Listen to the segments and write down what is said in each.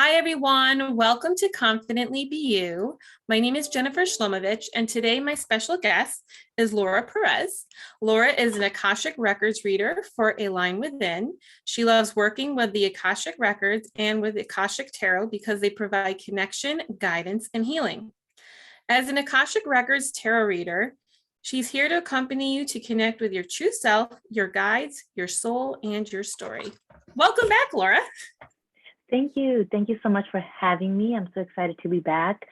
Hi, everyone. Welcome to Confidently Be You. My name is Jennifer Shlomovich, and today my special guest is Laura Perez. Laura is an Akashic Records reader for A Line Within. She loves working with the Akashic Records and with Akashic Tarot because they provide connection, guidance, and healing. As an Akashic Records Tarot Reader, she's here to accompany you to connect with your true self, your guides, your soul, and your story. Welcome back, Laura. Thank you. Thank you so much for having me. I'm so excited to be back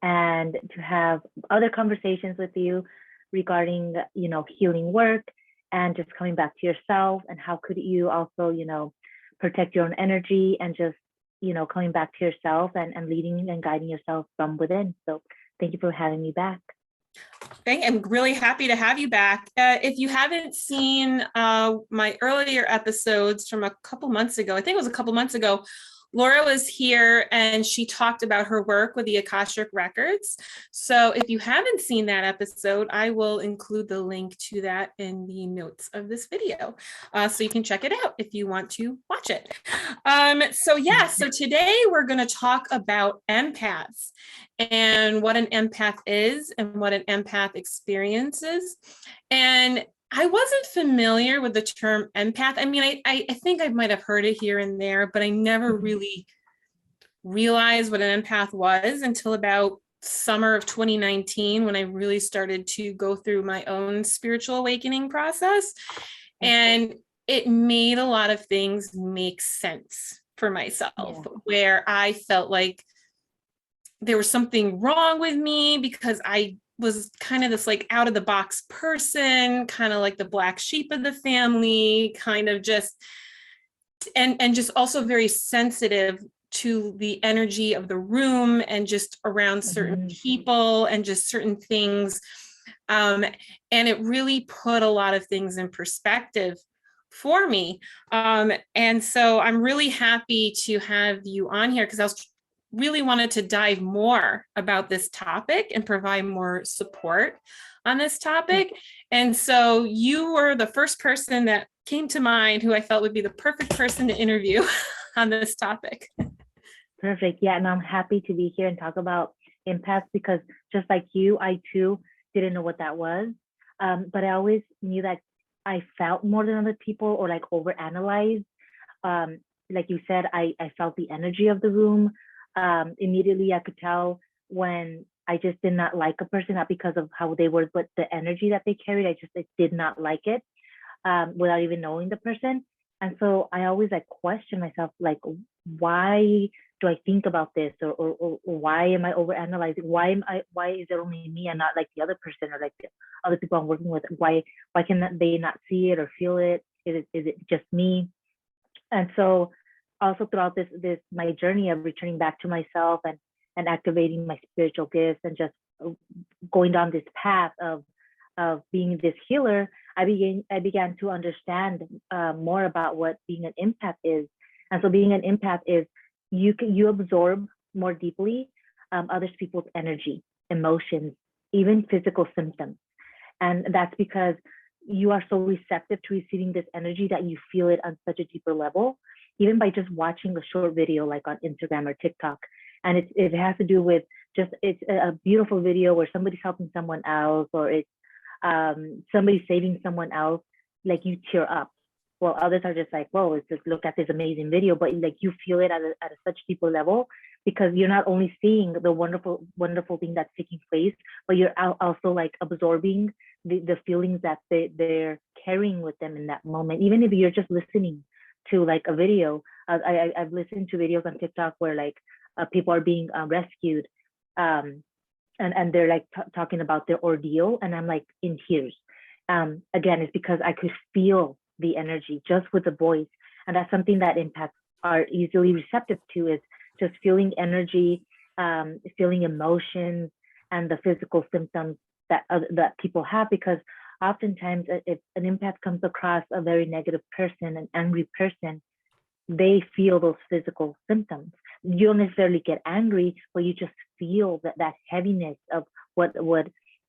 and to have other conversations with you regarding, healing work and just coming back to yourself and how could you also, protect your own energy and just, coming back to yourself and leading and guiding yourself from within. So thank you for having me back. I'm really happy to have you back. If you haven't seen my earlier episodes from a couple months ago, I think it was a couple months ago, Laura was here and she talked about her work with the Akashic Records. So if you haven't seen that episode, I will include the link to that in the notes of this video. So you can check it out if you want to watch it. So today we're going to talk about empaths and what an empath is and what an empath experiences. And I wasn't familiar with the term empath. I mean, I think I might have heard it here and there, but I never really realized what an empath was until about summer of 2019 when I really started to go through my own spiritual awakening process. And it made a lot of things make sense for myself, where I felt like there was something wrong with me because I was kind of this like out of the box person, kind of like the black sheep of the family, kind of just, and just also very sensitive to the energy of the room and just around certain people and just certain things. And it really put a lot of things in perspective for me. And so I'm really happy to have you on here because I was really wanted to dive more about this topic and provide more support on this topic. And so you were the first person that came to mind who I felt would be the perfect person to interview on this topic. Perfect. Yeah, and I'm happy to be here and talk about empaths because just like you, I too didn't know what that was. But I always knew that I felt more than other people or like overanalyze. Like you said, I felt the energy of the room. Immediately I could tell when I just did not like a person, not because of how they were, but the energy that they carried. I did not like it without even knowing the person. And so I always like question myself, like, why do I think about this? Or why am I overanalyzing? Why is it only me and not like the other person or like the other people I'm working with? Why can they not see it or feel it? Is it just me? And so also throughout this my journey of returning back to myself and activating my spiritual gifts and just going down this path of being this healer, I began to understand more about what being an empath is. And so being an empath is you absorb more deeply other people's energy, emotions, even physical symptoms. And that's because you are so receptive to receiving this energy that you feel it on such a deeper level, even by just watching a short video like on Instagram or TikTok. And it has to do with it's a beautiful video where somebody's helping someone else or it's somebody saving someone else, like you tear up. Well, others are just like, whoa, it's just look at this amazing video, but like you feel it at a such deeper level because you're not only seeing the wonderful, wonderful thing that's taking place, but you're also like absorbing the feelings that they're carrying with them in that moment. Even if you're just listening to like a video, I've listened to videos on TikTok where like people are being rescued and they're like talking about their ordeal and I'm like in tears. Again, it's because I could feel the energy just with the voice. And that's something that empaths are easily receptive to, is just feeling energy, feeling emotions and the physical symptoms that people have, because oftentimes if an empath comes across a very negative person, an angry person, they feel those physical symptoms. You don't necessarily get angry, but you just feel that heaviness of what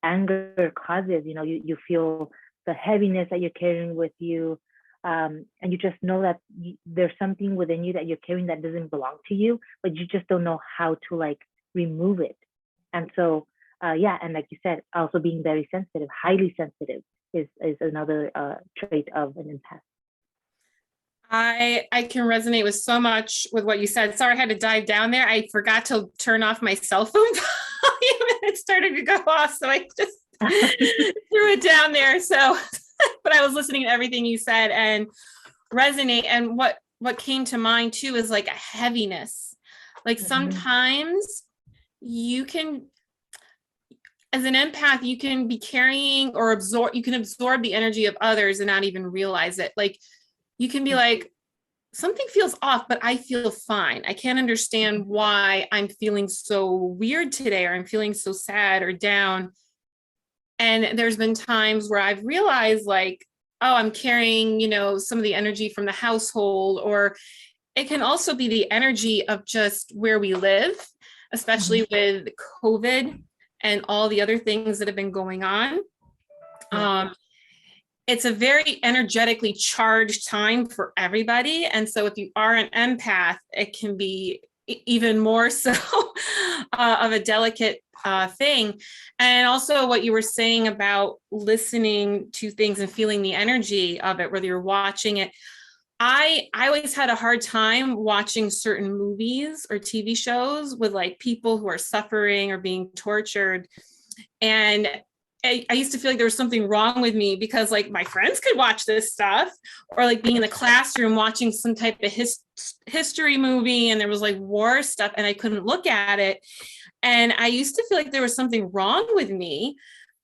anger causes. You feel the heaviness that you're carrying with you, and you just know that there's something within you that you're carrying that doesn't belong to you, but you just don't know how to like remove it. And so, yeah, and like you said, also being very sensitive, highly sensitive is another trait of an empath. I can resonate with so much with what you said. Sorry, I had to dive down there. I forgot to turn off my cell phone volume and it started to go off. So I just threw it down there. So, but I was listening to everything you said and resonate. And what came to mind too is like a heaviness. Like sometimes you can, as an empath, you can be carrying or absorb the energy of others and not even realize it. Like you can be like, something feels off, but I feel fine. I can't understand why I'm feeling so weird today, or I'm feeling so sad or down. And there's been times where I've realized like, oh, I'm carrying, some of the energy from the household, or it can also be the energy of just where we live, especially with COVID and all the other things that have been going on. It's a very energetically charged time for everybody. And so if you are an empath, it can be even more so of a delicate thing. And also what you were saying about listening to things and feeling the energy of it, whether you're watching it. I always had a hard time watching certain movies or TV shows with like people who are suffering or being tortured. And I used to feel like there was something wrong with me because like my friends could watch this stuff, or like being in the classroom watching some type of history movie and there was like war stuff and I couldn't look at it. And I used to feel like there was something wrong with me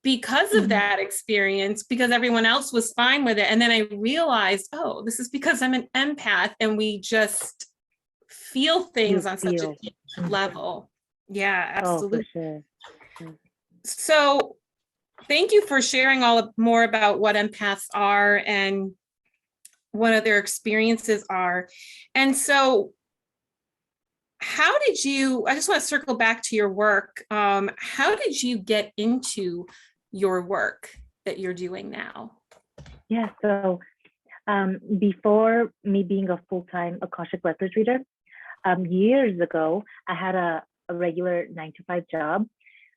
because of that experience, because everyone else was fine with it. And then I realized, oh, this is because I'm an empath and we just feel things on such a deep level. Yeah, absolutely. Oh, for sure. So thank you for sharing more about what empaths are and what their experiences are. And so how did you, I just want to circle back to your work. How did you get into your work that you're doing now? Yeah, so before me being a full-time Akashic Records Reader, years ago, I had a regular 9-to-5 job,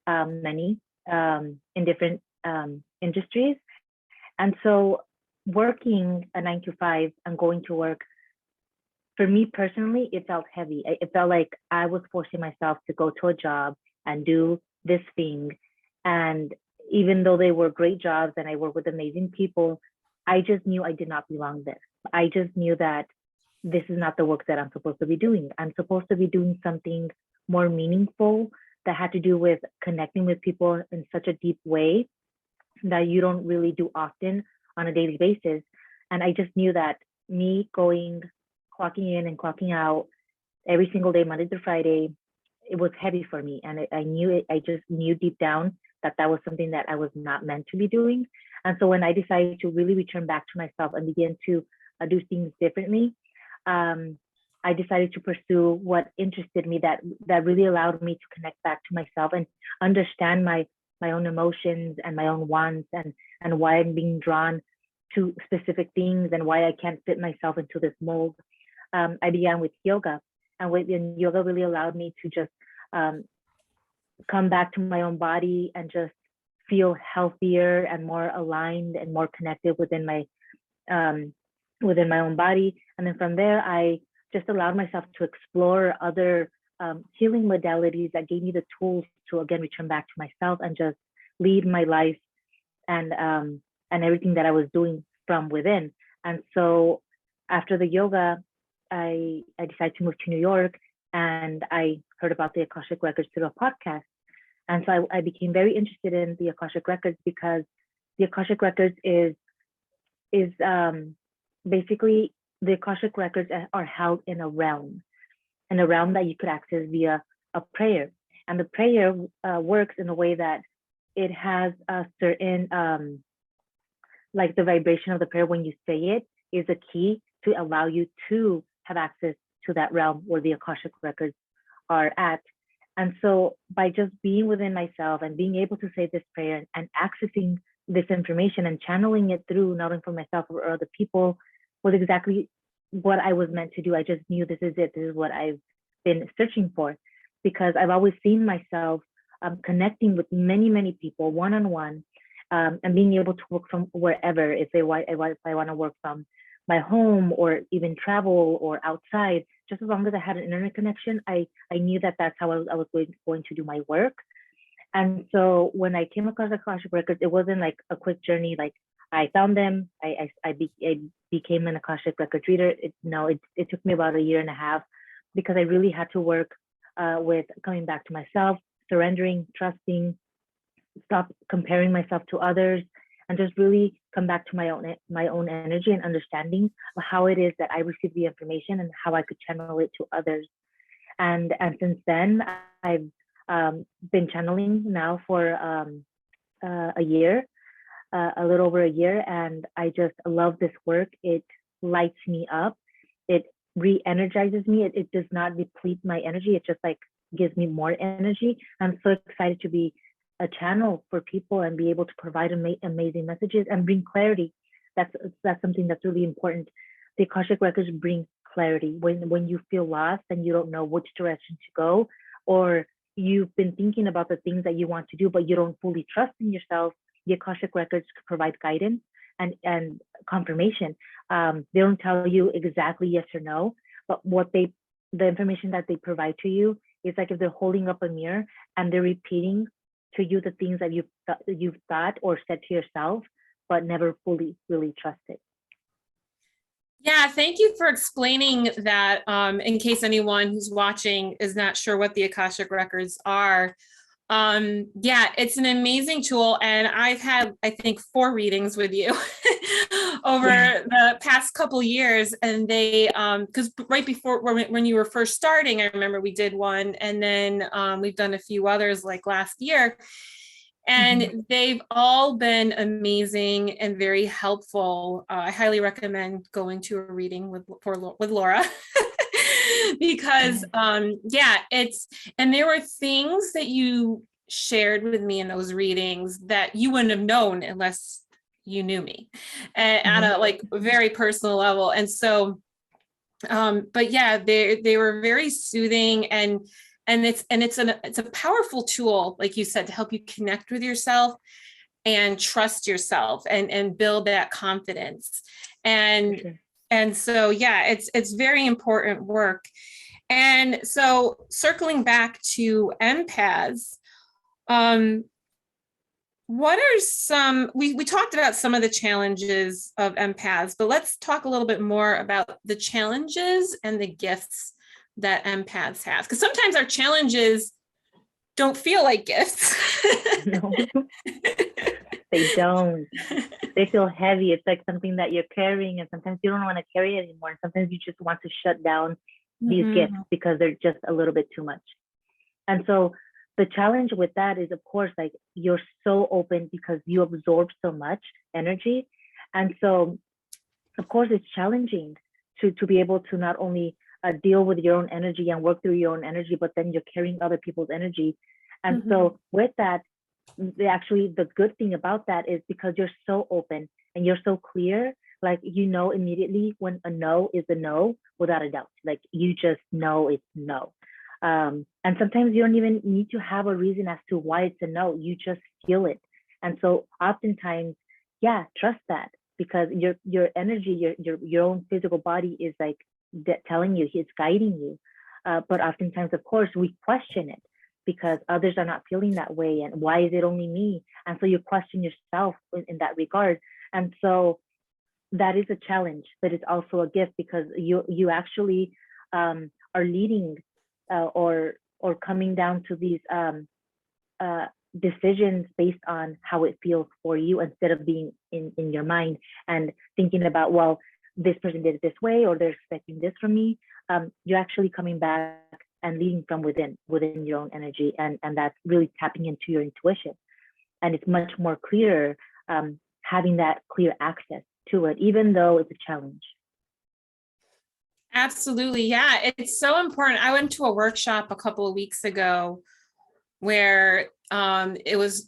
many in different industries. And so working a 9-to-5 and going to work, for me personally, it felt heavy. It felt like I was forcing myself to go to a job and do this thing. And even though they were great jobs and I work with amazing people, I just knew I did not belong there. I just knew that this is not the work that I'm supposed to be doing. I'm supposed to be doing something more meaningful that had to do with connecting with people in such a deep way that you don't really do often on a daily basis. And I just knew that me clocking in and clocking out every single day, Monday through Friday, it was heavy for me. And I knew it, I just knew deep down that that was something that I was not meant to be doing. And so when I decided to really return back to myself and begin to do things differently, I decided to pursue what interested me, that really allowed me to connect back to myself and understand my own emotions and my own wants and why I'm being drawn to specific things and why I can't fit myself into this mold. I began with yoga, and yoga really allowed me to just come back to my own body and just feel healthier and more aligned and more connected within my own body. And then from there, I just allowed myself to explore other healing modalities that gave me the tools to again return back to myself and just lead my life and everything that I was doing from within. And so after the yoga, I decided to move to New York, and I heard about the Akashic Records Tarot podcast. And so I became very interested in the Akashic Records because the Akashic Records is basically, the Akashic Records are held in a realm that you could access via a prayer. And the prayer works in a way that it has a certain, like the vibration of the prayer when you say it is a key to allow you to have access to that realm where the Akashic Records are at. And so by just being within myself and being able to say this prayer and accessing this information and channeling it through not only for myself or other people, was exactly what I was meant to do. I just knew this is it. This is what I've been searching for, because I've always seen myself connecting with many, many people one-on-one, and being able to work from wherever. If I want to work from my home or even travel or outside, just as long as I had an internet connection, I knew that that's how I was going to do my work. And so when I came across Akashic Records, it wasn't like a quick journey. Like I found them, I became an Akashic Records reader. It took me about 1.5 years, because I really had to work with coming back to myself, surrendering, trusting, stop comparing myself to others, and just really come back to my own energy and understanding of how it is that I receive the information and how I could channel it to others. And since then, I've been channeling now for a year, a little over a year, and I just love this work. It lights me up. It re-energizes me. It does not deplete my energy. It just like gives me more energy. I'm so excited to be a channel for people and be able to provide amazing messages and bring clarity. That's something that's really important. The Akashic Records bring clarity when you feel lost and you don't know which direction to go, or you've been thinking about the things that you want to do, but you don't fully trust in yourself. The Akashic Records provide guidance and confirmation. They don't tell you exactly yes or no, but the information that they provide to you is like if they're holding up a mirror and they're repeating to you the things that you've thought or said to yourself, but never fully really trusted. Yeah, thank you for explaining that. In case anyone who's watching is not sure what the Akashic Records are. Yeah, it's an amazing tool. And I've had, I think, 4 readings with you over the past couple years. And they, because right before when you were first starting, I remember we did one, and then we've done a few others like last year. And they've all been amazing and very helpful. I highly recommend going to a reading with Laura because and there were things that you shared with me in those readings that you wouldn't have known unless you knew me at a like very personal level. And so, but yeah, they were very soothing, and it's a powerful tool, like you said, to help you connect with yourself and trust yourself and build that confidence. And so, yeah, it's very important work. And so circling back to empaths, what are some, we talked about some of the challenges of empaths, but let's talk a little bit more about the challenges and the gifts that empaths have, because sometimes our challenges don't feel like gifts. No, they don't. They feel heavy. It's like something that you're carrying, and sometimes you don't want to carry it anymore. And sometimes you just want to shut down these gifts because they're just a little bit too much. And so the challenge with that is, of course, like you're so open because you absorb so much energy. And so, of course, it's challenging to be able to not only deal with your own energy and work through your own energy, but then you're carrying other people's energy. And so with that, the good thing about that is because you're so open and you're so clear, like you know immediately when a no is a no without a doubt. Like you just know it's no. And sometimes you don't even need to have a reason as to why it's a no. You just feel it. And so oftentimes, yeah, trust that, because your energy, your own physical body is like telling you, it's guiding you. But oftentimes, of course, we question it because others are not feeling that way. And why is it only me? And so you question yourself in that regard. And so that is a challenge, but it's also a gift, because you actually are leading or coming down to these decisions based on how it feels for you, instead of being in your mind and thinking about, well, this person did it this way, or they're expecting this from me. You're actually coming back and leading from within your own energy, and that's really tapping into your intuition. And it's much more clear, having that clear access to it, even though it's a challenge. Absolutely. Yeah, it's so important. I went to a workshop a couple of weeks ago where it was,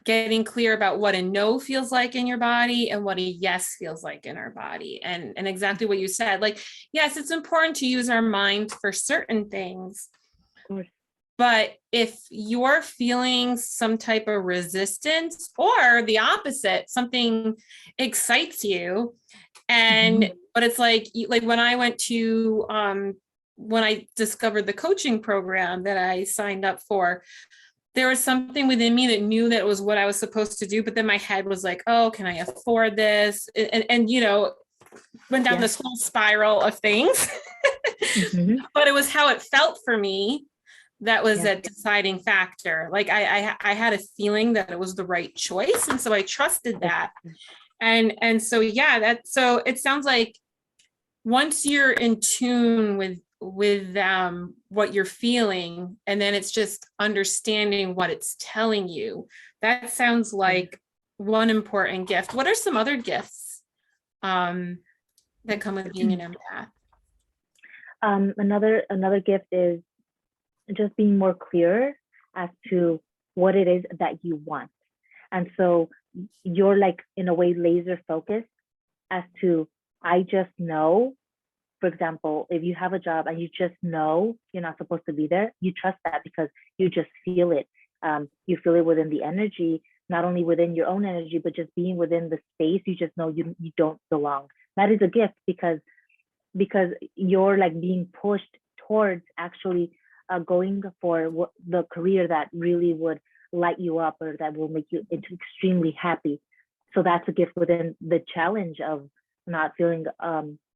getting clear about what a no feels like in your body and what a yes feels like in our body. And exactly what you said, like, yes, it's important to use our mind for certain things. Of course. But if you're feeling some type of resistance or the opposite, something excites you, and but it's like when I went to when I discovered the coaching program that I signed up for, there was something within me that knew that it was what I was supposed to do, but then my head was like, oh, can I afford this? And you know, went down this whole spiral of things. But it was how it felt for me that was a deciding factor. Like I had a feeling that it was the right choice, and so I trusted that. And so so it sounds like once you're in tune with what you're feeling, and then it's just understanding what it's telling you, that sounds like one important gift. What are some other gifts that come with being an empath? Another gift is just being more clear as to what it is that you want. And so you're like, in a way, laser focused as to, I just know, for example, if you have a job and you just know you're not supposed to be there, you trust that because you just feel it. You feel it within the energy, not only within your own energy, but just being within the space. You just know you don't belong. That is a gift because you're like being pushed towards actually going for the career that really would light you up or that will make you extremely happy. So that's a gift within the challenge of not feeling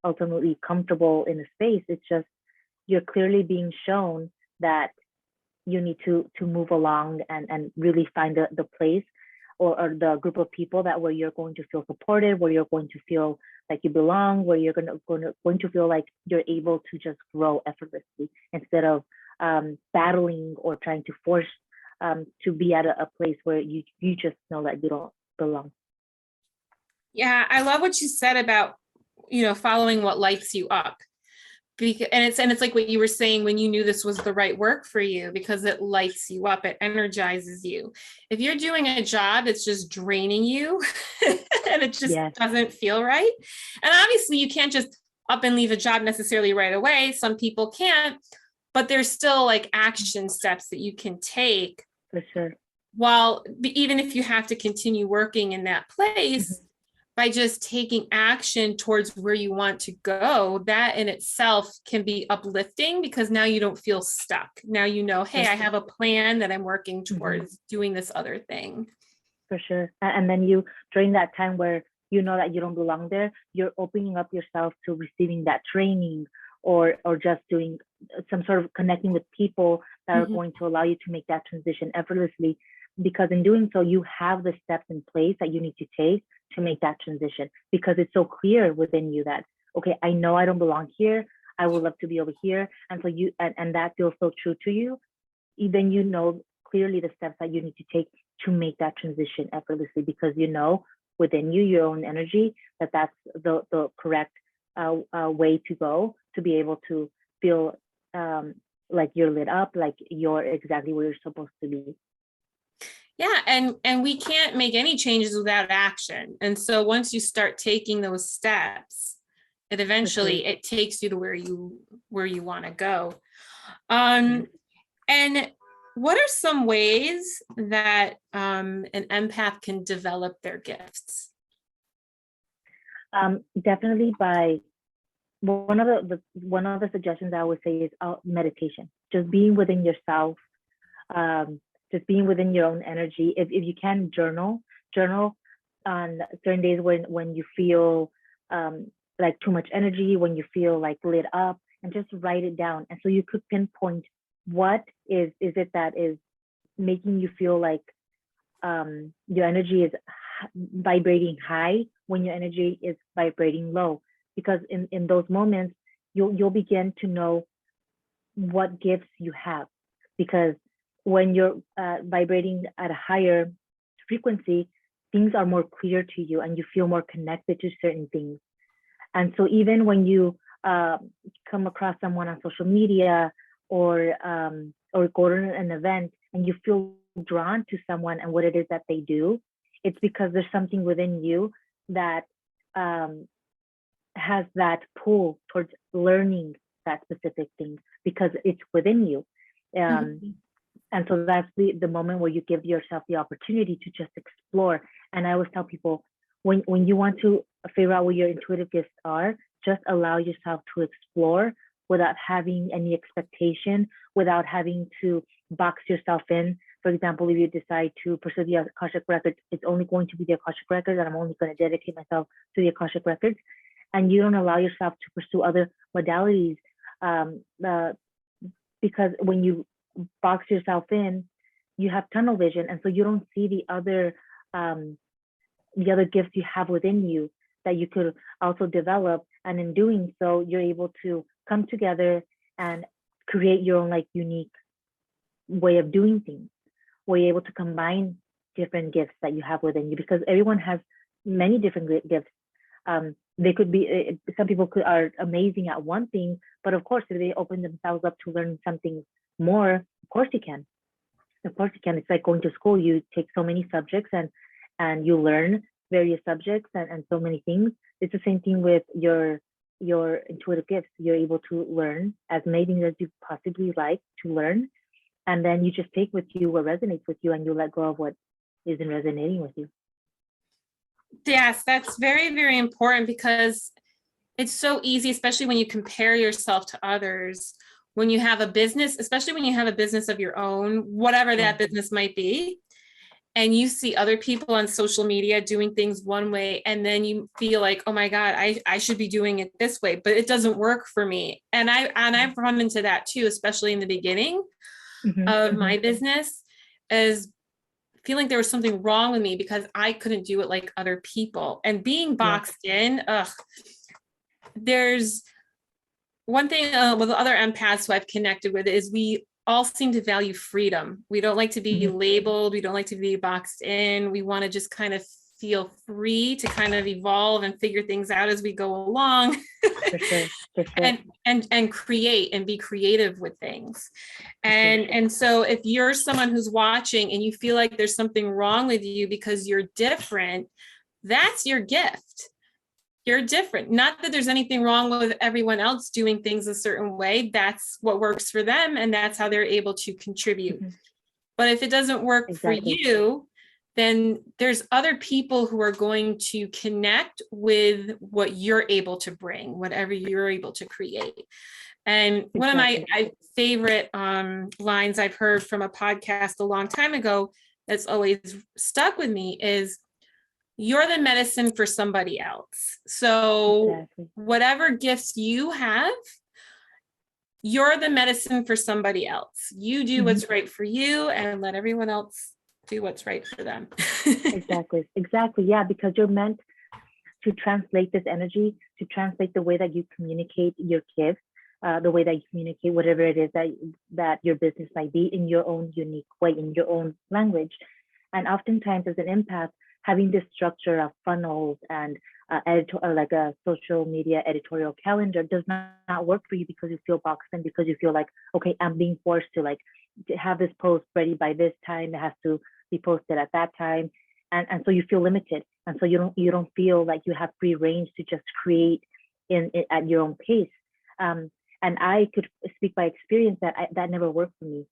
ultimately comfortable in a space. It's just you're clearly being shown that you need to move along and really find the place or the group of people that where you're going to feel supported, where you're going to feel like you belong, where you're going to feel like you're able to just grow effortlessly instead of battling or trying to force to be at a place where you just know that you don't belong. Yeah, I love what you said about, you know, following what lights you up. And it's like what you were saying when you knew this was the right work for you, because it lights you up, it energizes you. If you're doing a job that's just draining you and it just doesn't feel right, and obviously you can't just up and leave a job necessarily right away. Some people can't, but there's still like action steps that you can take. For sure. While even if you have to continue working in that place, by just taking action towards where you want to go, that in itself can be uplifting because now you don't feel stuck. Now you know, hey, I have a plan that I'm working towards doing this other thing. For sure. And then you, during that time where you know that you don't belong there, you're opening up yourself to receiving that training or just doing some sort of connecting with people that are going to allow you to make that transition effortlessly. Because in doing so, you have the steps in place that you need to take to make that transition, because it's so clear within you that, okay, I know I don't belong here. I would love to be over here. And so you, and that feels so true to you. Then you know clearly the steps that you need to take to make that transition effortlessly, because you know within you, your own energy, that that's the correct way to go to be able to feel like you're lit up, like you're exactly where you're supposed to be. Yeah, and we can't make any changes without action. And so once you start taking those steps, it eventually it takes you to where you want to go. And what are some ways that an empath can develop their gifts? Definitely by one of the suggestions I would say is meditation, just being within yourself, just being within your own energy. If you can journal on certain days when you feel like too much energy, when you feel like lit up, and just write it down. And so you could pinpoint what is it that is making you feel like your energy is vibrating high when your energy is vibrating low. Because in those moments, you'll begin to know what gifts you have. Because when you're vibrating at a higher frequency, things are more clear to you and you feel more connected to certain things. And so even when you come across someone on social media or go to an event and you feel drawn to someone and what it is that they do, it's because there's something within you that has that pull towards learning that specific thing because it's within you. And so that's the moment where you give yourself the opportunity to just explore. And I always tell people, when you want to figure out what your intuitive gifts are, just allow yourself to explore without having any expectation, without having to box yourself in. For example, if you decide to pursue the Akashic Records, it's only going to be the Akashic Records, and I'm only going to dedicate myself to the Akashic Records. And you don't allow yourself to pursue other modalities because when you box yourself in, you have tunnel vision, and so you don't see the other gifts you have within you that you could also develop. And in doing so, you're able to come together and create your own like unique way of doing things, where you're able to combine different gifts that you have within you, because everyone has many different gifts. They could be, some people are amazing at one thing, but of course, if they open themselves up to learn something more, of course you can. Of course you can. It's like going to school. You take so many subjects and you learn various subjects and so many things. It's the same thing with your intuitive gifts. You're able to learn as many things as you possibly like to learn. And then you just take with you what resonates with you and you let go of what isn't resonating with you. Yes, that's very, very important because it's so easy, especially when you compare yourself to others. When you have a business, especially when you have a business of your own, whatever that business might be, and you see other people on social media doing things one way, and then you feel like, oh my God, I should be doing it this way, but it doesn't work for me. And I've run into that too, especially in the beginning of my business, is feeling there was something wrong with me because I couldn't do it like other people. And being boxed in, there's one thing with other empaths who I've connected with is we all seem to value freedom. We don't like to be labeled. We don't like to be boxed in. We want to just kind of feel free to kind of evolve and figure things out as we go along. For sure. And create and be creative with things. And so if you're someone who's watching and you feel like there's something wrong with you because you're different, that's your gift. You're different. Not that there's anything wrong with everyone else doing things a certain way. That's what works for them, and that's how they're able to contribute. But if it doesn't work for you, then there's other people who are going to connect with what you're able to bring, whatever you're able to create. And one of my favorite lines I've heard from a podcast a long time ago that's always stuck with me is, you're the medicine for somebody else. So whatever gifts you have, you're the medicine for somebody else. You do what's right for you and let everyone else do what's right for them. Exactly. Yeah, because you're meant to translate this energy, to translate the way that you communicate your gifts, the way that you communicate whatever it is that your business might be in your own unique way, in your own language. And oftentimes as an empath, having this structure of funnels and like a social media editorial calendar does not work for you because you feel boxed in, because you feel like, okay, I'm being forced to have this post ready by this time. It has to be posted at that time. And so you feel limited. And so you don't feel like you have free range to just create at your own pace. And I could speak by experience that never worked for me.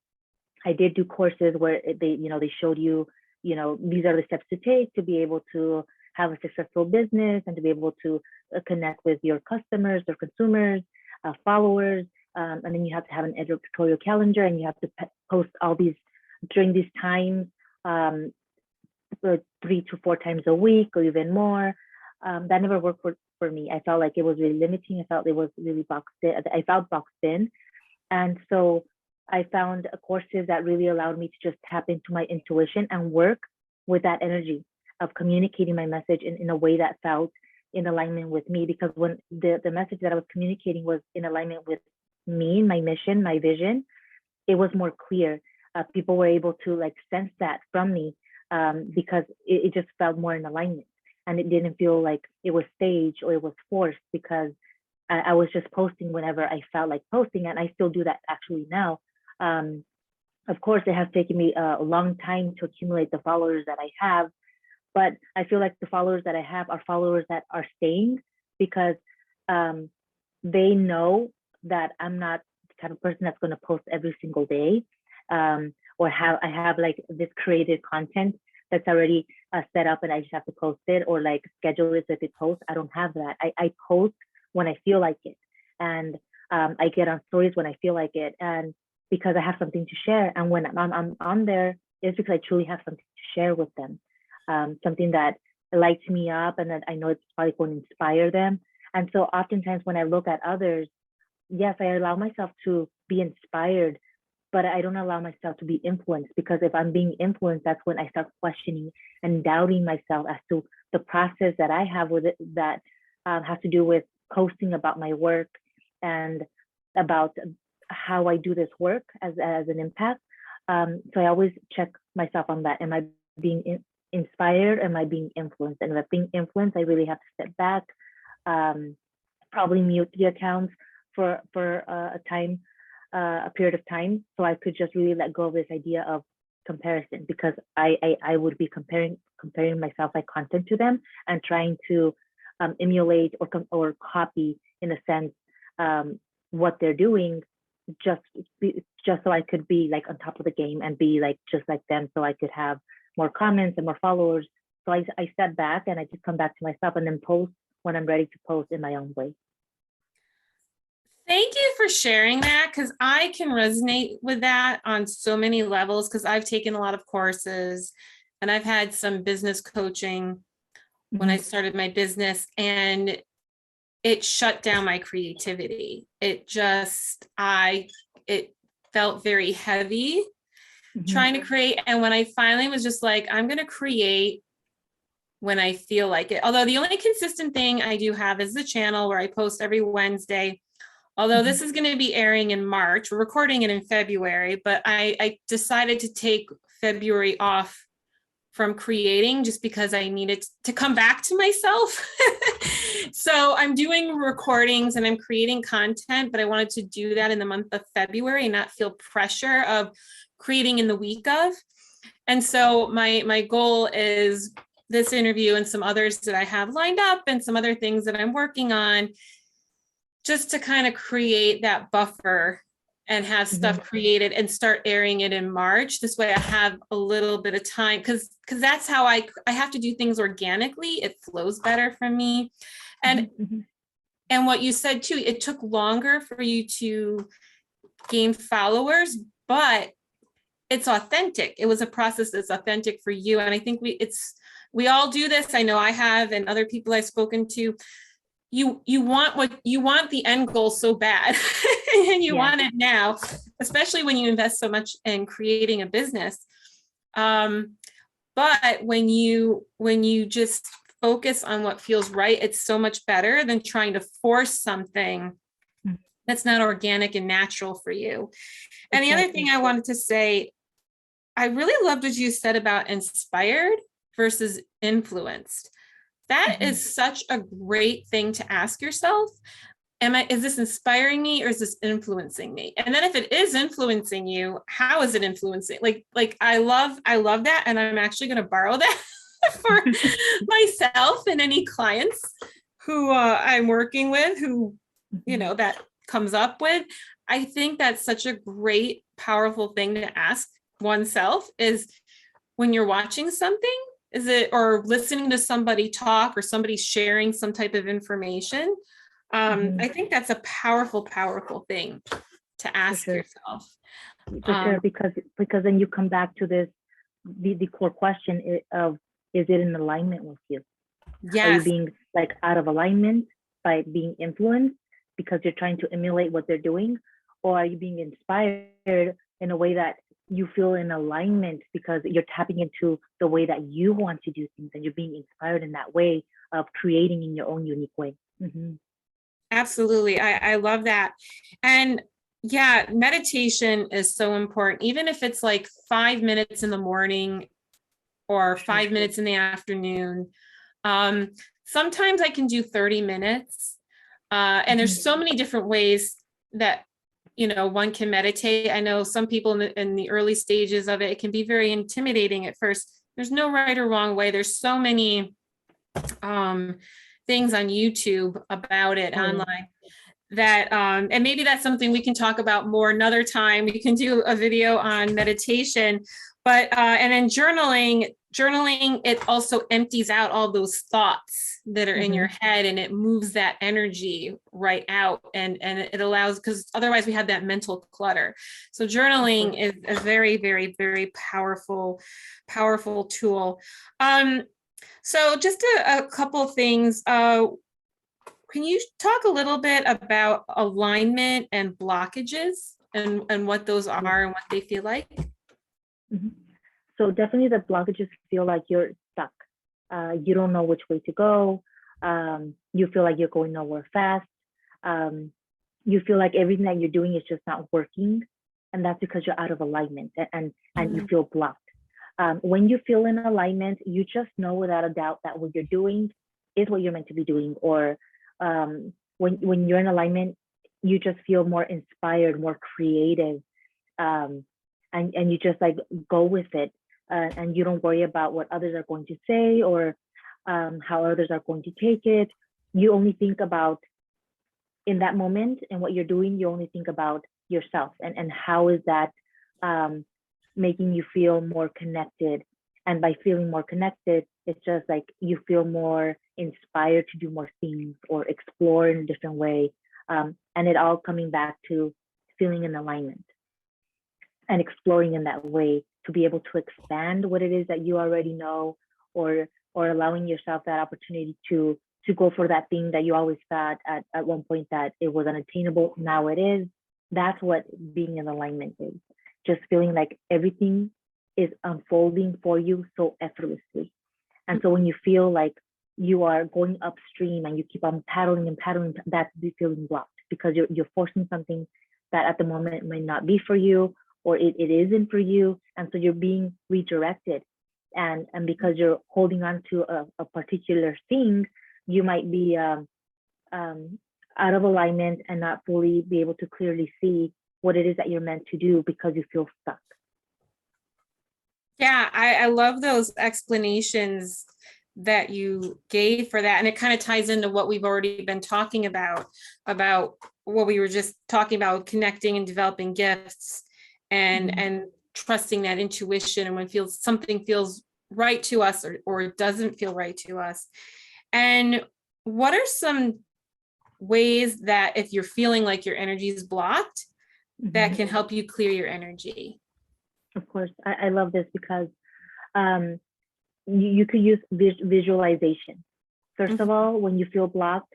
I did do courses where they showed you, these are the steps to take to be able to have a successful business and to be able to connect with your customers or consumers, followers. And then you have to have an editorial calendar, and you have to post all these during these times, 3 to 4 times a week or even more. That never worked for me. I felt like it was really limiting. I felt it was really boxed in. I felt boxed in. And so I found courses that really allowed me to just tap into my intuition and work with that energy of communicating my message in a way that felt in alignment with me. Because when the message that I was communicating was in alignment with me, my mission, my vision, it was more clear. People were able to sense that from me because it just felt more in alignment. And it didn't feel like it was staged or it was forced, because I was just posting whenever I felt like posting. And I still do that actually now. Of course, it has taken me a long time to accumulate the followers that I have, but I feel like the followers that I have are followers that are staying because they know that I'm not the type of person that's going to post every single day, or I have like this created content that's already set up and I just have to post it or like schedule it so if it posts. I don't have that. I post when I feel like it, and I get on stories when I feel like it, and because I have something to share. And when I'm on there, it's because I truly have something to share with them, something that lights me up and that I know it's probably going to inspire them. And so oftentimes when I look at others, yes, I allow myself to be inspired, but I don't allow myself to be influenced, because if I'm being influenced, that's when I start questioning and doubting myself as to the process that I have with it that has to do with posting about my work and about how I do this work as an empath. So I always check myself on that. Am I being inspired? Am I being influenced? And if I'm being influenced, I really have to step back, probably mute the accounts for a period of time, so I could just really let go of this idea of comparison, because I would be comparing myself, like content, to them and trying to emulate or copy in a sense what they're doing, just so I could be like on top of the game and be like just like them, so I could have more comments and more followers. So I step back and I just come back to myself and then post when I'm ready to post in my own way. Thank you for sharing that, because I can resonate with that on so many levels, because I've taken a lot of courses and I've had some business coaching when I started my business, and it shut down my creativity. It felt very heavy trying to create. And when I finally was just like, I'm going to create when I feel like it. Although the only consistent thing I do have is the channel where I post every Wednesday. Although this is going to be airing in March, we're recording it in February, but I decided to take February off from creating just because I needed to come back to myself. So I'm doing recordings and I'm creating content, but I wanted to do that in the month of February and not feel pressure of creating in the week of. And so my goal is this interview and some others that I have lined up and some other things that I'm working on, just to kind of create that buffer and have stuff created and start airing it in March. This way I have a little bit of time, because that's how I have to do things organically. It flows better for me. And what you said too, it took longer for you to gain followers, but it's authentic. It was a process that's authentic for you. And I think we all do this. I know I have, and other people I've spoken to. You want the end goal so bad and you want it now, especially when you invest so much in creating a business. But when you just focus on what feels right, it's so much better than trying to force something that's not organic and natural for you. And the other thing I wanted to say, I really loved what you said about inspired versus influenced. That is such a great thing to ask yourself. Is this inspiring me or is this influencing me? And then if it is influencing you, how is it influencing? Like I love that. And I'm actually going to borrow that for myself and any clients who I'm working with, who, that comes up with. I think that's such a great, powerful thing to ask oneself, is when you're watching something, is it, or listening to somebody talk or somebody sharing some type of information? I think that's a powerful, powerful thing to ask yourself. For sure, because then you come back to this, the core question of, is it in alignment with you? Yes. Are you being like out of alignment by being influenced because you're trying to emulate what they're doing? Or are you being inspired in a way that you feel in alignment because you're tapping into the way that you want to do things and you're being inspired in that way of creating in your own unique way? Absolutely. I love that. And yeah, meditation is so important, even if it's like 5 minutes in the morning or 5 minutes in the afternoon. Sometimes I can do 30 minutes. And there's so many different ways that one can meditate. I know some people in the early stages of it, it can be very intimidating at first. There's no right or wrong way. There's so many things on YouTube about it online that, and maybe that's something we can talk about more another time. We can do a video on meditation, but, and then journaling, it also empties out all those thoughts that are in your head, and it moves that energy right out, and it allows, because otherwise we have that mental clutter. So journaling is a very, very, very powerful tool. So just a couple of things. Can you talk a little bit about alignment and blockages, and what those are and what they feel like? So definitely the blockages feel like you're stuck. You don't know which way to go. You feel like you're going nowhere fast. You feel like everything that you're doing is just not working. And that's because you're out of alignment, and you feel blocked. When you feel in alignment, you just know without a doubt that what you're doing is what you're meant to be doing. Or when you're in alignment, you just feel more inspired, more creative, and you just like go with it, and you don't worry about what others are going to say, or how others are going to take it. You only think about, in that moment and what you're doing, you only think about yourself, and how is that making you feel more connected. And by feeling more connected, it's just like you feel more inspired to do more things or explore in a different way. And it all coming back to feeling in alignment and exploring in that way to be able to expand what it is that you already know, or allowing yourself that opportunity to go for that thing that you always thought at one point that it was unattainable. Now it is. That's what being in alignment is. Just feeling like everything is unfolding for you so effortlessly. And so when you feel like you are going upstream and you keep on paddling and paddling, that's feeling blocked, because you're forcing something that at the moment might not be for you, or it isn't for you. And so you're being redirected. And because you're holding on to a particular thing, you might be out of alignment and not fully be able to clearly see what it is that you're meant to do, because you feel stuck. Yeah, I love those explanations that you gave for that. And it kind of ties into what we've already been talking about what we were just talking about, connecting and developing gifts, and trusting that intuition, and when something feels right to us, or it doesn't feel right to us. And what are some ways that, if you're feeling like your energy is blocked, that can help you clear your energy? Of course, I love this, because you could use visualization. First of all, when you feel blocked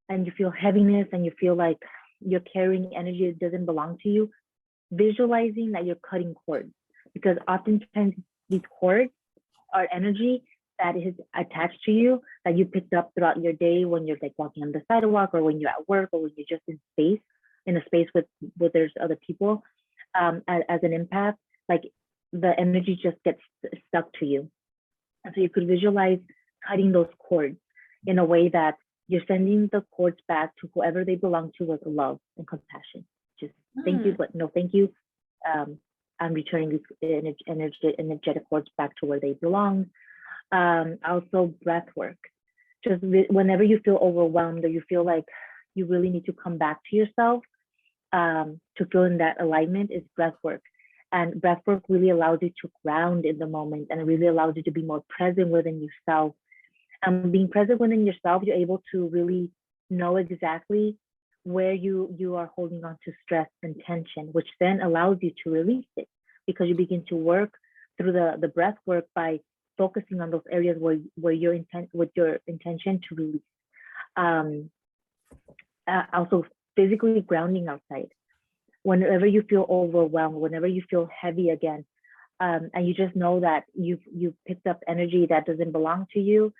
and you feel heaviness and you feel like you're carrying energy that doesn't belong to you, visualizing that you're cutting cords, because oftentimes these cords are energy that is attached to you, that you picked up throughout your day when you're like walking on the sidewalk, or when you're at work, or when you're just in a space with there's other people. As an empath, like the energy just gets stuck to you. And so you could visualize cutting those cords in a way that you're sending the cords back to whoever they belong to with love and compassion. Just thank you, but no thank you. I'm returning these energetic cords back to where they belong. Also breath work. Just whenever you feel overwhelmed, or you feel like you really need to come back to yourself, to feel in that alignment, is breath work. And breath work really allows you to ground in the moment, and it really allows you to be more present within yourself. And being present within yourself, you're able to really know exactly where you are holding on to stress and tension, which then allows you to release it, because you begin to work through the breath work by focusing on those areas where your intention to release. Also physically grounding outside. Whenever you feel overwhelmed, whenever you feel heavy again, and you just know that you've picked up energy that doesn't belong to you,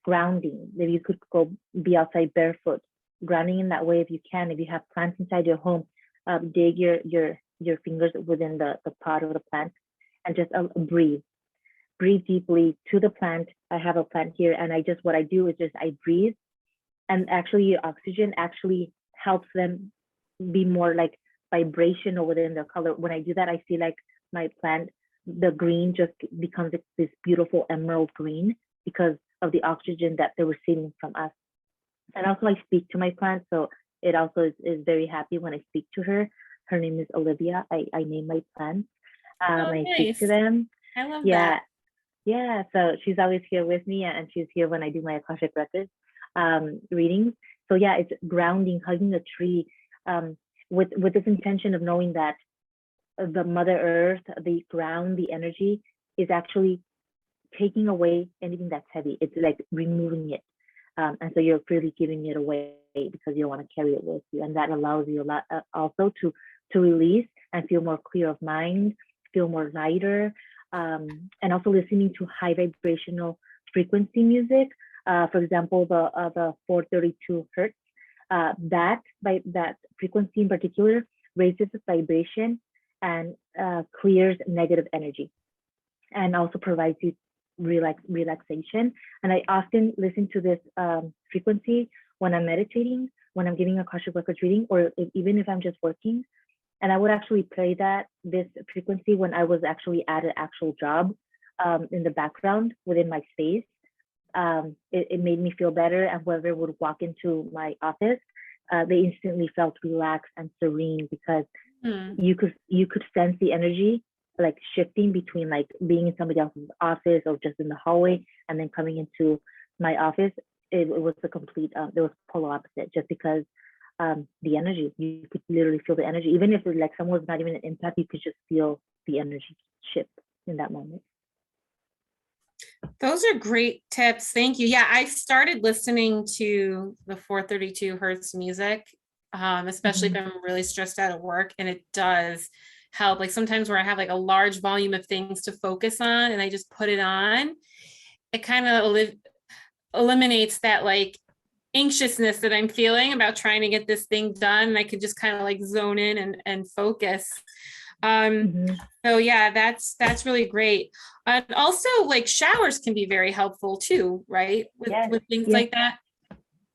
grounding. Maybe you could go be outside barefoot, grounding in that way if you can. If you have plants inside your home, dig your fingers within the pot of the plant, and just breathe deeply to the plant. I have a plant here, and what I do is just I breathe, and actually your oxygen actually helps them be more like vibrational within the color. When I do that, I see like my plant, the green just becomes this beautiful emerald green because of the oxygen that they're receiving from us. And also I speak to my plants, so it also is very happy when I speak to her. Her name is Olivia. I name my plants. Oh, I speak nice. to them. I love Yeah, that. yeah. So she's always here with me, and she's here when I do my Akashic Records readings. So yeah, it's grounding, hugging a tree, with this intention of knowing that the Mother Earth, the ground, the energy is actually taking away anything that's heavy. It's like removing it. And so you're freely giving it away because you don't want to carry it with you. And that allows you a lot also to release and feel more clear of mind, feel more lighter, and also listening to high vibrational frequency music. For example, the 432 hertz, that frequency in particular raises the vibration and clears negative energy, and also provides you relaxation. And I often listen to this frequency when I'm meditating, when I'm giving a Akashic Records reading, or even if I'm just working. And I would actually play this frequency when I was actually at an actual job, in the background within my space. It made me feel better, and whoever would walk into my office, they instantly felt relaxed and serene because you could sense the energy like shifting between like being in somebody else's office or just in the hallway and then coming into my office. It was a complete it was polar opposite, just because the energy, you could literally feel the energy. Even if like someone was not even an empath, you could just feel the energy shift in that moment. Those are great tips. Thank you. Yeah, I started listening to the 432 hertz music, especially if I'm really stressed out at work, and it does help. Like sometimes where I have like a large volume of things to focus on and I just put it on, it kind of eliminates that like anxiousness that I'm feeling about trying to get this thing done. And I could just kind of like zone in and focus. So yeah, that's really great. And also like showers can be very helpful too, right? With things like that.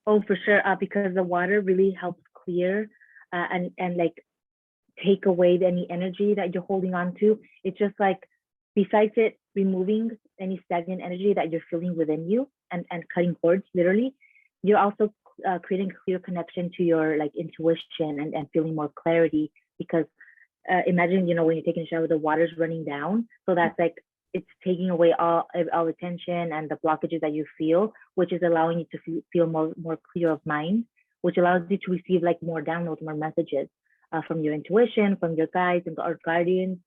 Oh, for sure. Because the water really helps clear and like take away any energy that you're holding on to. It's just like, besides it removing any stagnant energy that you're feeling within you and cutting cords, literally, you're also creating a clear connection to your like intuition and feeling more clarity. Because imagine, when you're taking a shower, the water's running down. So that's like, it's taking away all the tension and the blockages that you feel, which is allowing you to feel more clear of mind, which allows you to receive like more downloads, more messages from your intuition, from your guides and our guardians.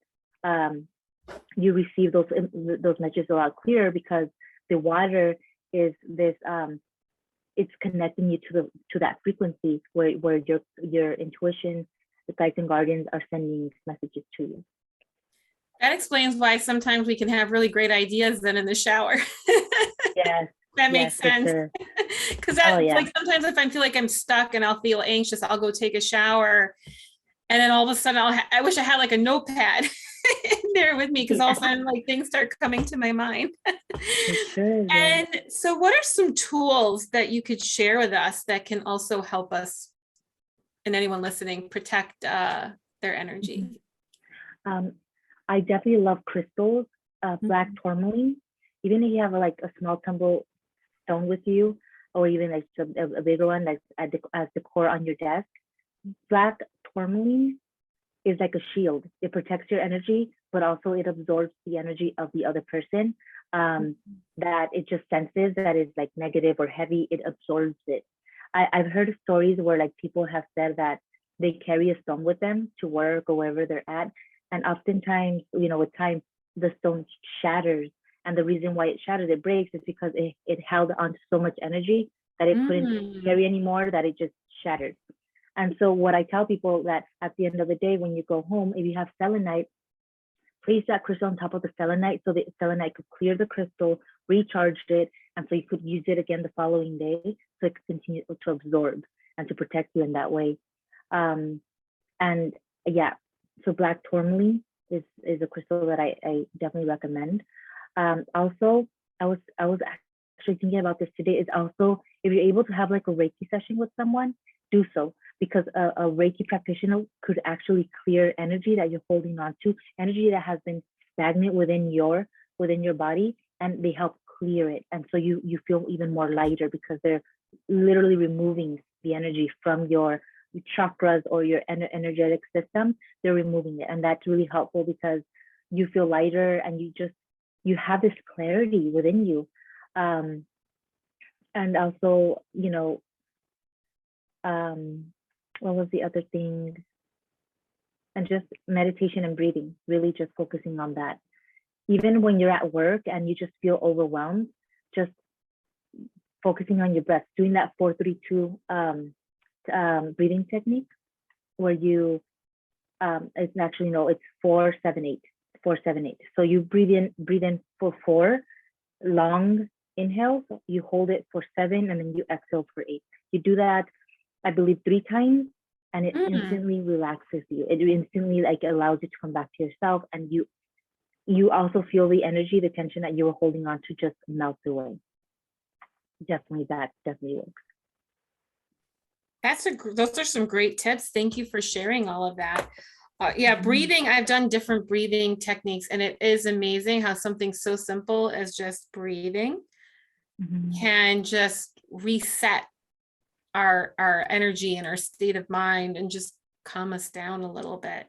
You receive those messages a lot clearer because the water is this it's connecting you to that frequency where your intuition, the guides and guardians are sending messages to you. That explains why sometimes we can have really great ideas then in the shower. Yes. That makes sense. Because like sometimes if I feel like I'm stuck and I'll feel anxious, I'll go take a shower. And then all of a sudden I wish I had like a notepad in there with me, because all of a sudden like things start coming to my mind. And so what are some tools that you could share with us that can also help us and anyone listening protect their energy? I definitely love crystals, black tourmaline. Even if you have like a small tumble stone with you, or even like a bigger one like as decor on your desk, black tourmaline is like a shield. It protects your energy, but also it absorbs the energy of the other person that it just senses that is like negative or heavy. It absorbs it. I've heard stories where like people have said that they carry a stone with them to work or wherever they're at, and oftentimes, with time, the stone shatters. And the reason why it shatters, it breaks, is because it held on to so much energy that it couldn't carry anymore, that it just shattered. And so what I tell people, that at the end of the day, when you go home, if you have selenite, place that crystal on top of the selenite so the selenite could clear the crystal, recharge it, and so you could use it again the following day, so it could continue to absorb and to protect you in that way. And yeah, so black tourmaline is a crystal that I definitely recommend. Also, I was actually thinking about this today, is also if you're able to have like a Reiki session with someone, do so. because a Reiki practitioner could actually clear energy that you're holding on to, energy that has been stagnant within your body, and they help clear it. And so you feel even more lighter because they're literally removing the energy from your chakras or your energetic system. They're removing it, and that's really helpful because you feel lighter and you have this clarity within you. And also, what was the other thing? And just meditation and breathing, really just focusing on that. Even when you're at work and you just feel overwhelmed, just focusing on your breath, doing that 4-3-2 breathing technique, where you it's actually no, it's 4-7-8, 4-7-8. So you breathe in for 4 long inhales, you hold it for 7, and then you exhale for 8. You do that, I believe, 3 times, and it instantly relaxes you. It instantly allows you to come back to yourself, and you also feel the energy, the tension that you were holding on to just melt away. Definitely, that definitely works. Those are some great tips. Thank you for sharing all of that. Yeah, breathing, I've done different breathing techniques, and it is amazing how something so simple as just breathing can just reset our energy and our state of mind and just calm us down a little bit.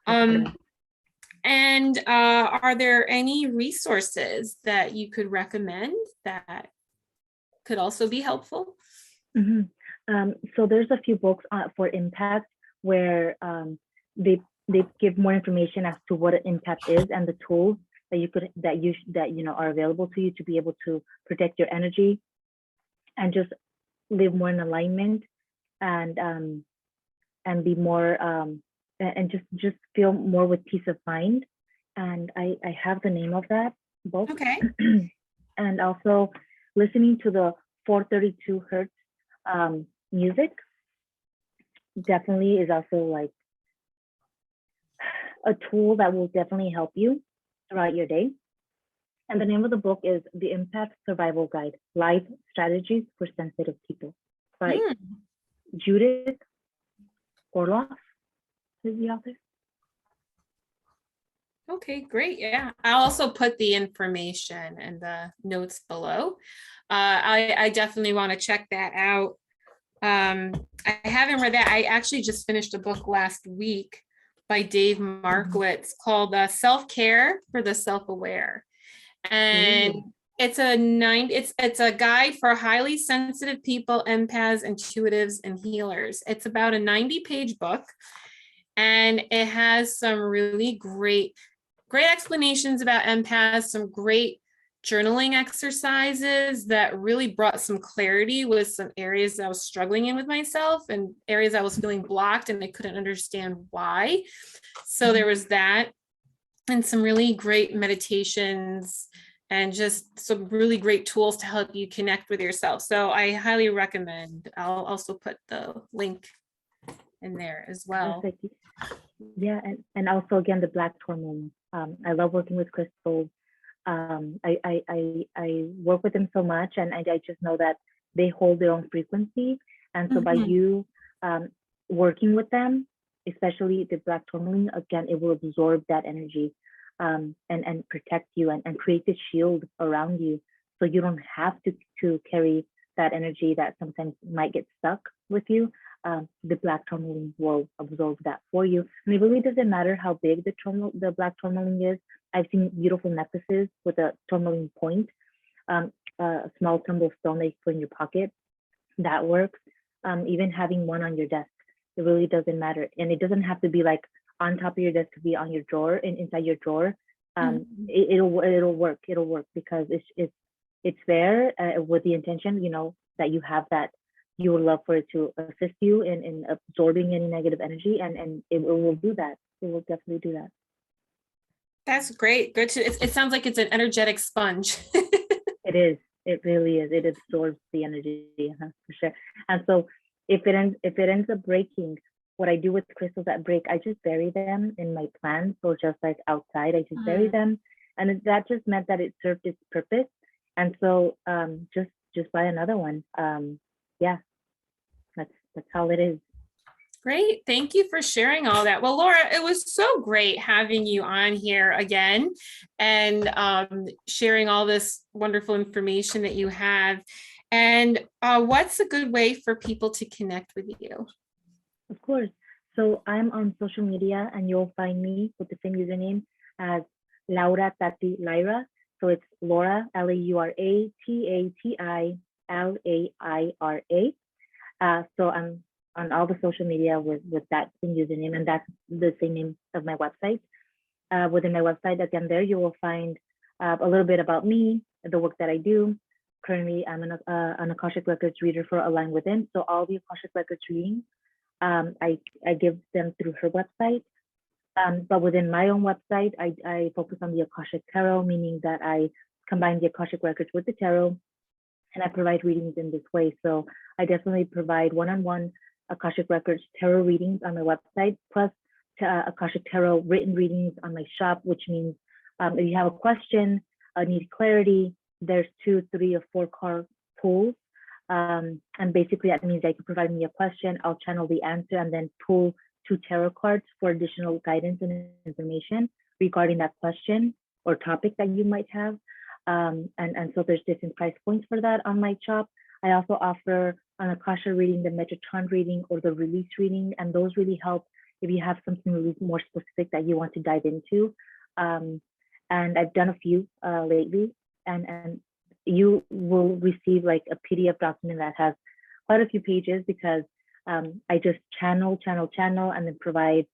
And are there any resources that you could recommend that could also be helpful? So there's a few books for empaths where they give more information as to what an empath is and the tools that are available to you to be able to protect your energy and just live more in alignment and be more and just feel more with peace of mind. And I have the name of that book. Okay. And also listening to the 432 hertz music definitely is also like a tool that will definitely help you throughout your day. And the name of the book is The Empath Survival Guide, Life Strategies for Sensitive People by Judith Orloff is the author. Okay, great. Yeah, I'll also put the information in the notes below. I definitely want to check that out. I haven't read that. I actually just finished a book last week by Dave Markowitz called Self-Care for the Self-Aware. And it's a guide for highly sensitive people, empaths, intuitives, and healers. It's about a 90-page book, and it has some really great explanations about empaths, some great journaling exercises that really brought some clarity with some areas that I was struggling in with myself and areas I was feeling blocked and I couldn't understand why. So there was that, and some really great meditations and just some really great tools to help you connect with yourself. So I highly recommend. I'll also put the link in there as well. Perfect. Yeah, and also again, the Black Tourmaline. I love working with crystals. I work with them so much, and I just know that they hold their own frequency. And so by you working with them, especially the Black Tourmaline, again, it will absorb that energy and protect you and create this shield around you, so you don't have to carry that energy that sometimes might get stuck with you. The Black Tourmaline will absorb that for you. And it really doesn't matter how big the Black Tourmaline is. I've seen beautiful necklaces with a tourmaline point, a small tumble stone that you put in your pocket. That works. Even having one on your desk, it really doesn't matter. And it doesn't have to be like on top of your desk, to be on your drawer and inside your drawer. It'll work. It'll work because it's there with the intention, that you have that. You would love for it to assist you in absorbing any negative energy, and it will do that. It will definitely do that. That's great. Good it sounds like it's an energetic sponge. It is. It really is. It absorbs the energy, for sure. And so if it ends up breaking, what I do with crystals that break, I just bury them in my plants, or just like outside, I just bury them. And that just meant that it served its purpose. And so just buy another one. Yeah, that's how it is. Great. Thank you for sharing all that. Well, Laura, it was so great having you on here again and sharing all this wonderful information that you have. And what's a good way for people to connect with you? Of course. So I'm on social media and you'll find me with the same username as Laura Tati Lyra. So it's Laura, LauraTatiLaira. So I'm on all the social media with that same username, and that's the same name of my website. Within my website, again, there you will find a little bit about me, the work that I do. Currently, I'm an Akashic Records reader for Align Within. So all the Akashic Records readings, I give them through her website. But within my own website, I focus on the Akashic Tarot, meaning that I combine the Akashic Records with the tarot, and I provide readings in this way. So I definitely provide one-on-one Akashic Records tarot readings on my website, plus Akashic Tarot written readings on my shop, which means if you have a question, need clarity, there's 2, 3, or 4 card pulls. And basically that means that you can provide me a question, I'll channel the answer and then pull 2 tarot cards for additional guidance and information regarding that question or topic that you might have. And so there's different price points for that on my shop. I also offer an Akasha reading, the Metatron reading, or the release reading, and those really help if you have something really more specific that you want to dive into. And I've done a few lately, and you will receive like a PDF document that has quite a few pages because I just channel, and then provide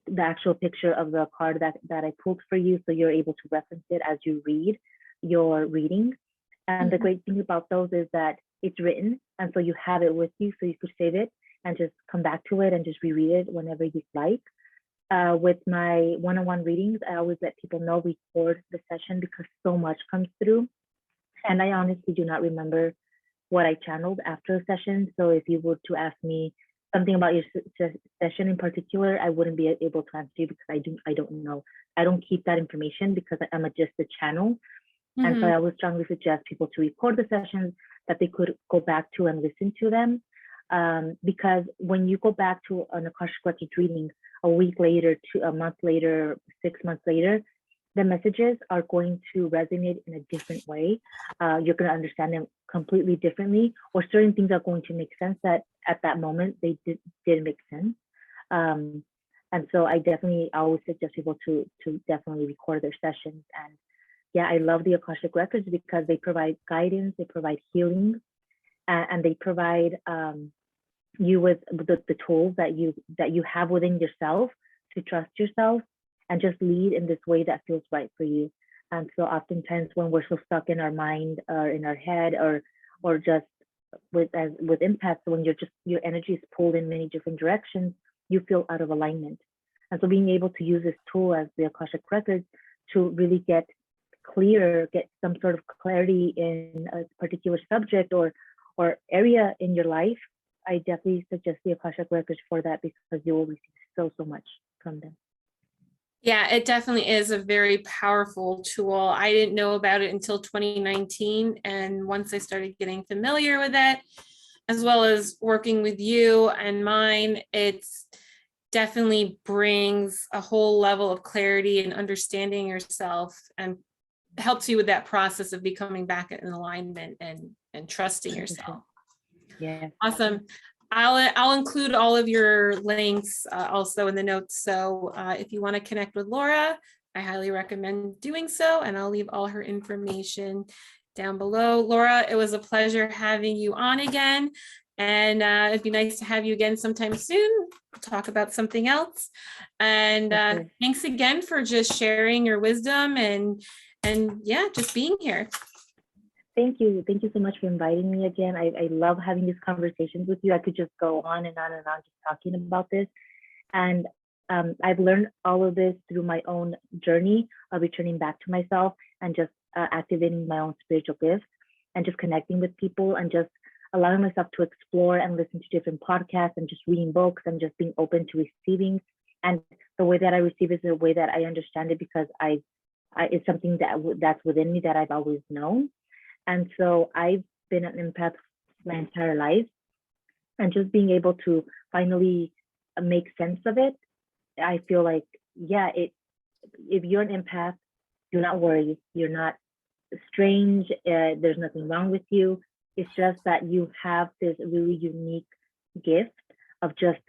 the actual picture of the card that I pulled for you, so you're able to reference it as you read your reading. And the great thing about those is that it's written, and so you have it with you, so you could save it and just come back to it and just reread it whenever you like. With my one-on-one readings, I always let people know record the session because so much comes through, and I honestly do not remember what I channeled after a session. So if you were to ask me something about your session in particular, I wouldn't be able to answer you because I don't know. I don't keep that information because I'm just a channel. And so I would strongly suggest people to record the sessions that they could go back to and listen to them. Because when you go back to an Akashic Records reading a week later, to a month later, 6 months later, the messages are going to resonate in a different way. You're going to understand them completely differently, or certain things are going to make sense that at that moment they didn't make sense. And so I definitely always suggest people to definitely record their sessions. And yeah, I love the Akashic Records because they provide guidance, they provide healing, and they provide you with the tools that you have within yourself to trust yourself and just lead in this way that feels right for you. And so oftentimes when we're so stuck in our mind or in our head or just with empaths, when your energy is pulled in many different directions, you feel out of alignment. And so being able to use this tool as the Akashic Records to really get clear, get some sort of clarity in a particular subject or area in your life, I definitely suggest the Akashic Records for that because you will receive so much from them. Yeah, it definitely is a very powerful tool. I didn't know about it until 2019. And once I started getting familiar with it, as well as working with you and mine, it's definitely brings a whole level of clarity and understanding yourself and helps you with that process of becoming back in alignment and trusting yourself. Yeah. Awesome. I'll include all of your links also in the notes. So if you want to connect with Laura, I highly recommend doing so. And I'll leave all her information down below. Laura, it was a pleasure having you on again. And it'd be nice to have you again sometime soon. We'll talk about something else. And thanks again for just sharing your wisdom and yeah, just being here. Thank you. Thank you so much for inviting me again. I love having these conversations with you. I could just go on and on and on just talking about this. And I've learned all of this through my own journey of returning back to myself and just activating my own spiritual gifts and just connecting with people and just allowing myself to explore and listen to different podcasts and just reading books and just being open to receiving. And the way that I receive is the way that I understand it because it's something that's within me that I've always known. And so I've been an empath my entire life, and just being able to finally make sense of it, I feel like, yeah, if you're an empath, do not worry. You're not strange. There's nothing wrong with you. It's just that you have this really unique gift of just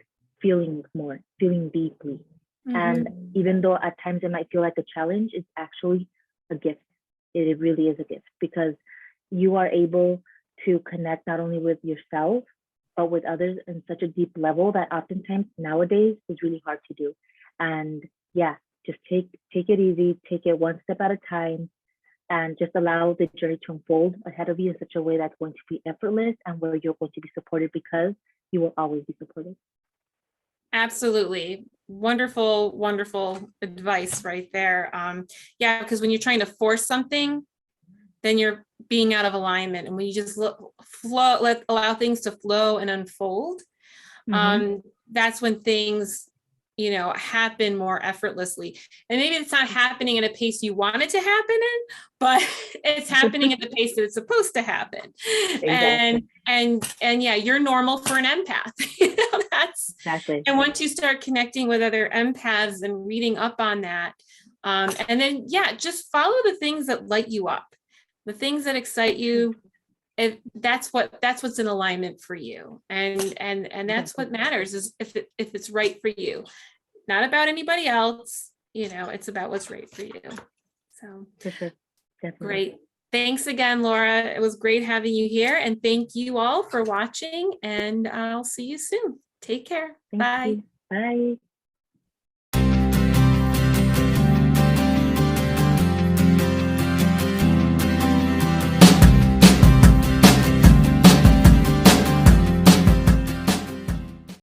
feeling more, feeling deeply. And even though at times it might feel like a challenge, it's actually a gift. It really is a gift, because you are able to connect not only with yourself, but with others in such a deep level that oftentimes nowadays is really hard to do. And yeah, just take it easy, take it one step at a time, and just allow the journey to unfold ahead of you in such a way that's going to be effortless and where you're going to be supported, because you will always be supported. Absolutely. Wonderful, wonderful advice right there. Yeah, because when you're trying to force something, then you're being out of alignment. And when you just allow things to flow and unfold, that's when things, happen more effortlessly. And maybe it's not happening at a pace you want it to happen in, but it's happening at the pace that it's supposed to happen. Exactly. And yeah, you're normal for an empath. That's exactly. And once you start connecting with other empaths and reading up on that, and then yeah, just follow the things that light you up, the things that excite you. That's what's in alignment for you, and that's what matters, is if it's right for you, not about anybody else. It's about what's right for you. So great. Thanks again, Laura. It was great having you here, and thank you all for watching, and I'll see you soon. Take care. Bye. Bye.